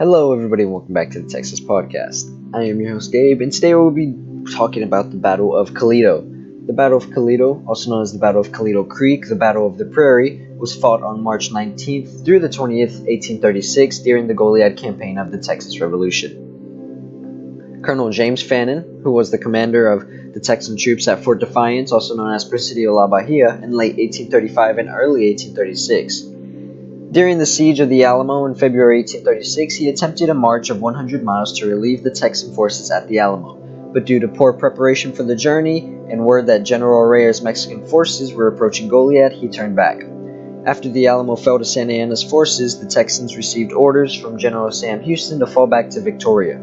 Hello, everybody, and welcome back to the Texas Podcast. I am your host, Gabe, and today we'll be talking about the Battle of Coleto. The Battle of Coleto, also known as the Battle of Coleto Creek, the Battle of the Prairie, was fought on March 19th through the 20th, 1836, during the Goliad campaign of the Texas Revolution. Colonel James Fannin, who was the commander of the Texan troops at Fort Defiance, also known as Presidio La Bahia, in late 1835 and early 1836. During the siege of the Alamo in February 1836, he attempted a march of 100 miles to relieve the Texan forces at the Alamo, but due to poor preparation for the journey and word that General Arrea's Mexican forces were approaching Goliad, he turned back. After the Alamo fell to Santa Anna's forces, the Texans received orders from General Sam Houston to fall back to Victoria.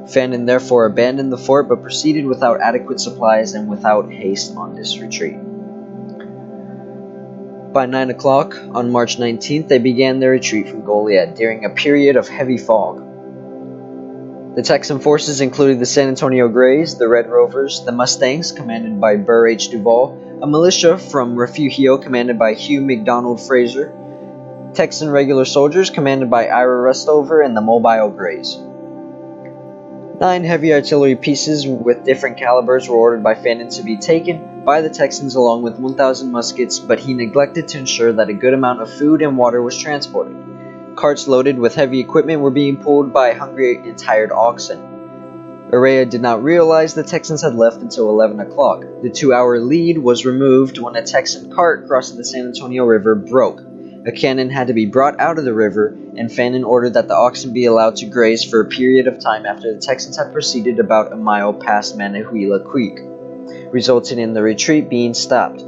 Fannin therefore abandoned the fort but proceeded without adequate supplies and without haste on this retreat. By 9 o'clock on March 19th, they began their retreat from Goliad during a period of heavy fog. The Texan forces included the San Antonio Grays, the Red Rovers, the Mustangs, commanded by Burr H. Duval, a militia from Refugio commanded by Hugh McDonald Fraser, Texan regular soldiers commanded by Ira Rustover, and the Mobile Grays. 9 heavy artillery pieces with different calibers were ordered by Fannin to be taken by the Texans along with 1,000 muskets, but he neglected to ensure that a good amount of food and water was transported. Carts loaded with heavy equipment were being pulled by hungry and tired oxen. Arrea did not realize the Texans had left until 11 o'clock. The 2-hour lead was removed when a Texan cart crossing the San Antonio River broke. A cannon had to be brought out of the river, and Fannin ordered that the oxen be allowed to graze for a period of time after the Texans had proceeded about a mile past Manahuila Creek, resulting in the retreat being stopped.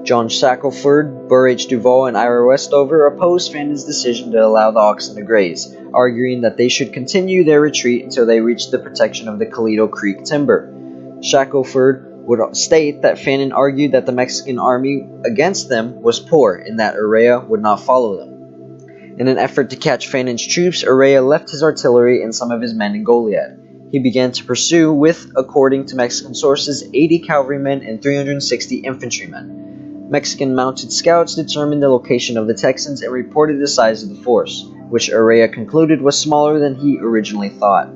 John Shackelford, Burr H. Duval, and Ira Westover opposed Fannin's decision to allow the oxen to graze, arguing that they should continue their retreat until they reached the protection of the Coleto Creek timber. Shackelford would state that Fannin argued that the Mexican army against them was poor and that Arrea would not follow them. In an effort to catch Fannin's troops, Arrea left his artillery and some of his men in Goliad. He began to pursue with, according to Mexican sources, 80 cavalrymen and 360 infantrymen. Mexican mounted scouts determined the location of the Texans and reported the size of the force, which Arrea concluded was smaller than he originally thought.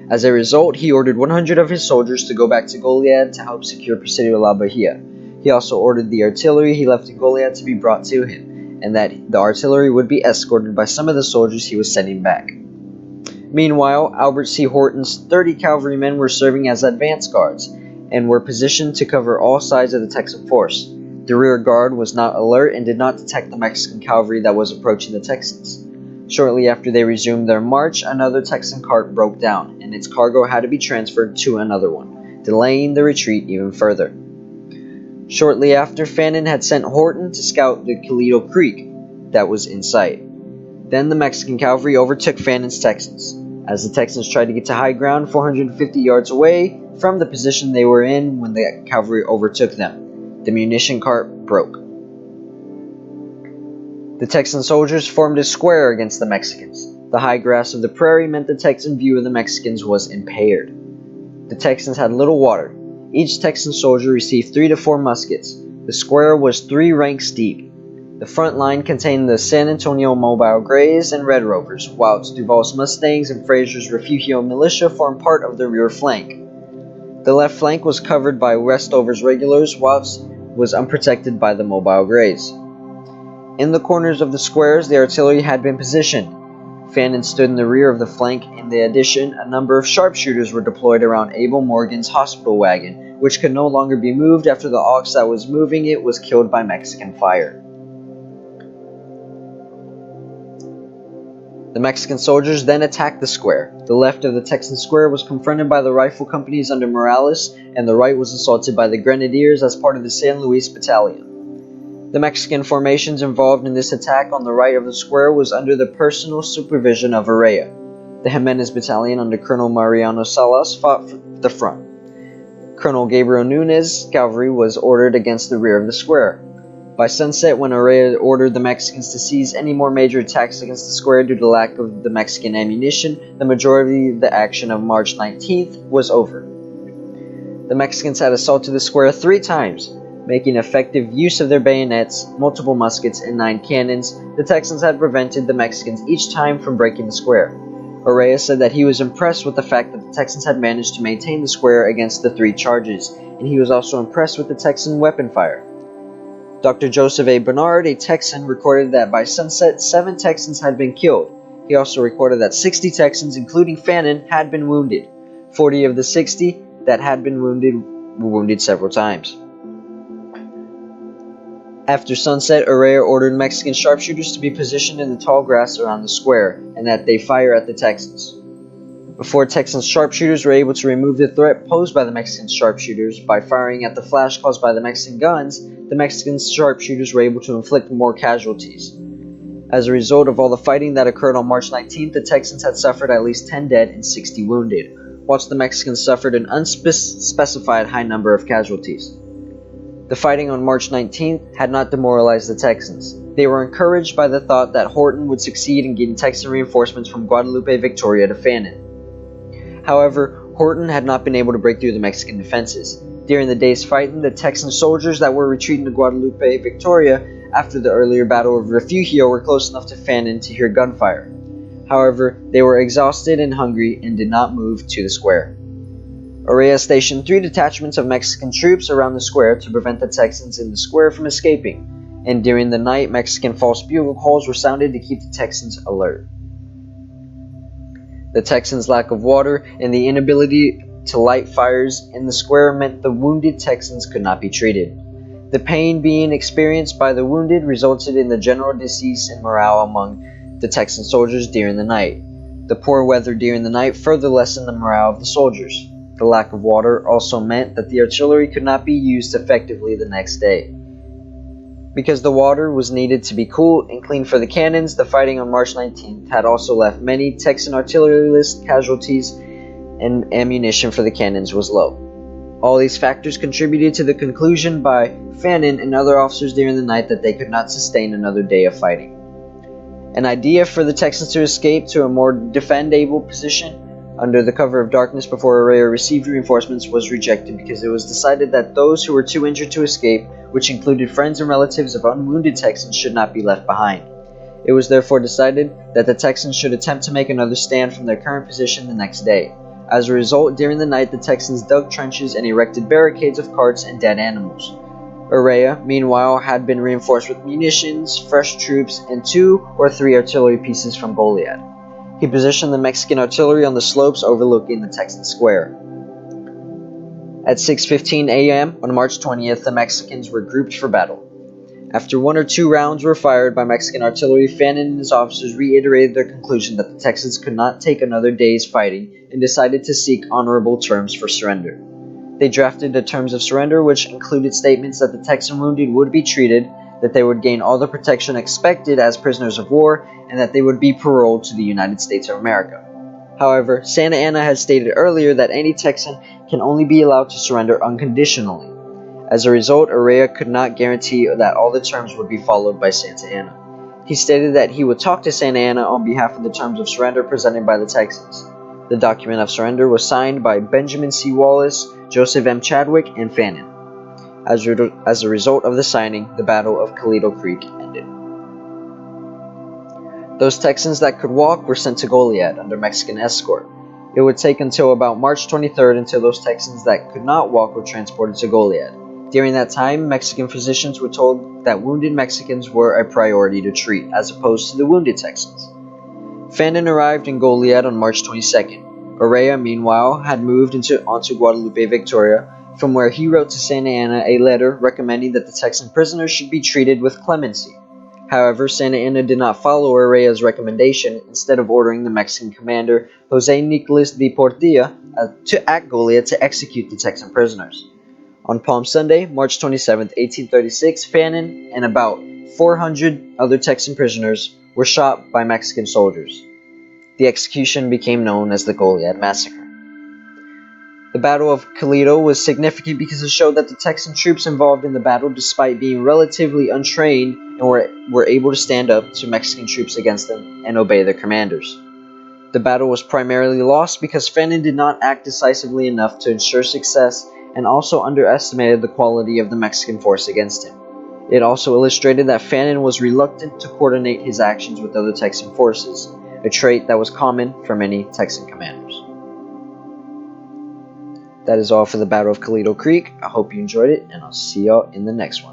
As a result, he ordered 100 of his soldiers to go back to Goliad to help secure Presidio La Bahia. He also ordered the artillery he left in Goliad to be brought to him, and that the artillery would be escorted by some of the soldiers he was sending back. Meanwhile, Albert C. Horton's 30 cavalrymen were serving as advance guards, and were positioned to cover all sides of the Texan force. The rear guard was not alert and did not detect the Mexican cavalry that was approaching the Texans. Shortly after they resumed their march, another Texan cart broke down, and its cargo had to be transferred to another one, delaying the retreat even further. Shortly after, Fannin had sent Horton to scout the Coleto Creek that was in sight. Then the Mexican cavalry overtook Fannin's Texans. As the Texans tried to get to high ground 450 yards away from the position they were in when the cavalry overtook them, the munition cart broke. The Texan soldiers formed a square against the Mexicans. The high grass of the prairie meant the Texan view of the Mexicans was impaired. The Texans had little water. Each Texan soldier received 3 to 4 muskets. The square was 3 ranks deep. The front line contained the San Antonio Mobile Grays and Red Rovers, whilst Duval's Mustangs and Fraser's Refugio militia formed part of the rear flank. The left flank was covered by Westover's regulars, whilst was unprotected by the Mobile Grays. In the corners of the squares, the artillery had been positioned. Fannin stood in the rear of the flank. In addition, a number of sharpshooters were deployed around Abel Morgan's hospital wagon, which could no longer be moved after the ox that was moving it was killed by Mexican fire. The Mexican soldiers then attacked the square. The left of the Texan square was confronted by the rifle companies under Morales, and the right was assaulted by the Grenadiers as part of the San Luis Battalion. The Mexican formations involved in this attack on the right of the square was under the personal supervision of Arrea. The Jimenez Battalion under Colonel Mariano Salas fought the front. Colonel Gabriel Nunez's cavalry was ordered against the rear of the square. By sunset, when Arrea ordered the Mexicans to cease any more major attacks against the square due to lack of the Mexican ammunition, the majority of the action of March 19th was over. The Mexicans had assaulted the square 3 times, Making effective use of their bayonets, multiple muskets, and 9 cannons, the Texans had prevented the Mexicans each time from breaking the square. Orea said that he was impressed with the fact that the Texans had managed to maintain the square against the 3 charges, and he was also impressed with the Texan weapon fire. Dr. Joseph A. Bernard, a Texan, recorded that by sunset, 7 Texans had been killed. He also recorded that 60 Texans, including Fannin, had been wounded. 40 of the 60 that had been wounded were wounded several times. After sunset, Orea ordered Mexican sharpshooters to be positioned in the tall grass around the square, and that they fire at the Texans. Before Texan sharpshooters were able to remove the threat posed by the Mexican sharpshooters by firing at the flash caused by the Mexican guns, the Mexican sharpshooters were able to inflict more casualties. As a result of all the fighting that occurred on March 19th, the Texans had suffered at least 10 dead and 60 wounded, whilst the Mexicans suffered an unspecified high number of casualties. The fighting on March 19th had not demoralized the Texans. They were encouraged by the thought that Horton would succeed in getting Texan reinforcements from Guadalupe Victoria to Fannin. However, Horton had not been able to break through the Mexican defenses. During the day's fighting, the Texan soldiers that were retreating to Guadalupe Victoria after the earlier Battle of Refugio were close enough to Fannin to hear gunfire. However, they were exhausted and hungry and did not move to the square. Orea stationed 3 detachments of Mexican troops around the square to prevent the Texans in the square from escaping, and during the night, Mexican false bugle calls were sounded to keep the Texans alert. The Texans' lack of water and the inability to light fires in the square meant the wounded Texans could not be treated. The pain being experienced by the wounded resulted in the general decrease in morale among the Texan soldiers during the night. The poor weather during the night further lessened the morale of the soldiers. The lack of water also meant that the artillery could not be used effectively the next day. Because the water was needed to be cool and clean for the cannons, the fighting on March 19th had also left many Texan artillerists casualties, and ammunition for the cannons was low. All these factors contributed to the conclusion by Fannin and other officers during the night that they could not sustain another day of fighting. An idea for the Texans to escape to a more defendable position under the cover of darkness before Orea received reinforcements was rejected because it was decided that those who were too injured to escape, which included friends and relatives of unwounded Texans, should not be left behind. It was therefore decided that the Texans should attempt to make another stand from their current position the next day. As a result, during the night, the Texans dug trenches and erected barricades of carts and dead animals. Orea, meanwhile, had been reinforced with munitions, fresh troops, and 2 or 3 artillery pieces from Goliad. He positioned the Mexican artillery on the slopes overlooking the Texan square. At 6:15 a.m. on March 20th, the Mexicans were grouped for battle. After 1 or 2 rounds were fired by Mexican artillery, Fannin and his officers reiterated their conclusion that the Texans could not take another day's fighting and decided to seek honorable terms for surrender. They drafted the terms of surrender, which included statements that the Texan wounded would be treated, that they would gain all the protection expected as prisoners of war, and that they would be paroled to the United States of America. However, Santa Anna had stated earlier that any Texan can only be allowed to surrender unconditionally. As a result, Orea could not guarantee that all the terms would be followed by Santa Anna. He stated that he would talk to Santa Anna on behalf of the terms of surrender presented by the Texans. The document of surrender was signed by Benjamin C. Wallace, Joseph M. Chadwick, and Fannin. As a result of the signing, the Battle of Coleto Creek ended. Those Texans that could walk were sent to Goliad under Mexican escort. It would take until about March 23rd until those Texans that could not walk were transported to Goliad. During that time, Mexican physicians were told that wounded Mexicans were a priority to treat, as opposed to the wounded Texans. Fannin arrived in Goliad on March 22nd. Orea, meanwhile, had moved onto Guadalupe Victoria, from where he wrote to Santa Anna a letter recommending that the Texan prisoners should be treated with clemency. However, Santa Anna did not follow Orea's recommendation, instead of ordering the Mexican commander, Jose Nicolas de Portilla, at Goliad to execute the Texan prisoners. On Palm Sunday, March 27, 1836, Fannin and about 400 other Texan prisoners were shot by Mexican soldiers. The execution became known as the Goliad Massacre. The Battle of Coleto was significant because it showed that the Texan troops involved in the battle, despite being relatively untrained, and were able to stand up to Mexican troops against them and obey their commanders. The battle was primarily lost because Fannin did not act decisively enough to ensure success, and also underestimated the quality of the Mexican force against him. It also illustrated that Fannin was reluctant to coordinate his actions with other Texan forces, a trait that was common for many Texan commanders. That is all for the Battle of Coleto Creek. I hope you enjoyed it, and I'll see y'all in the next one.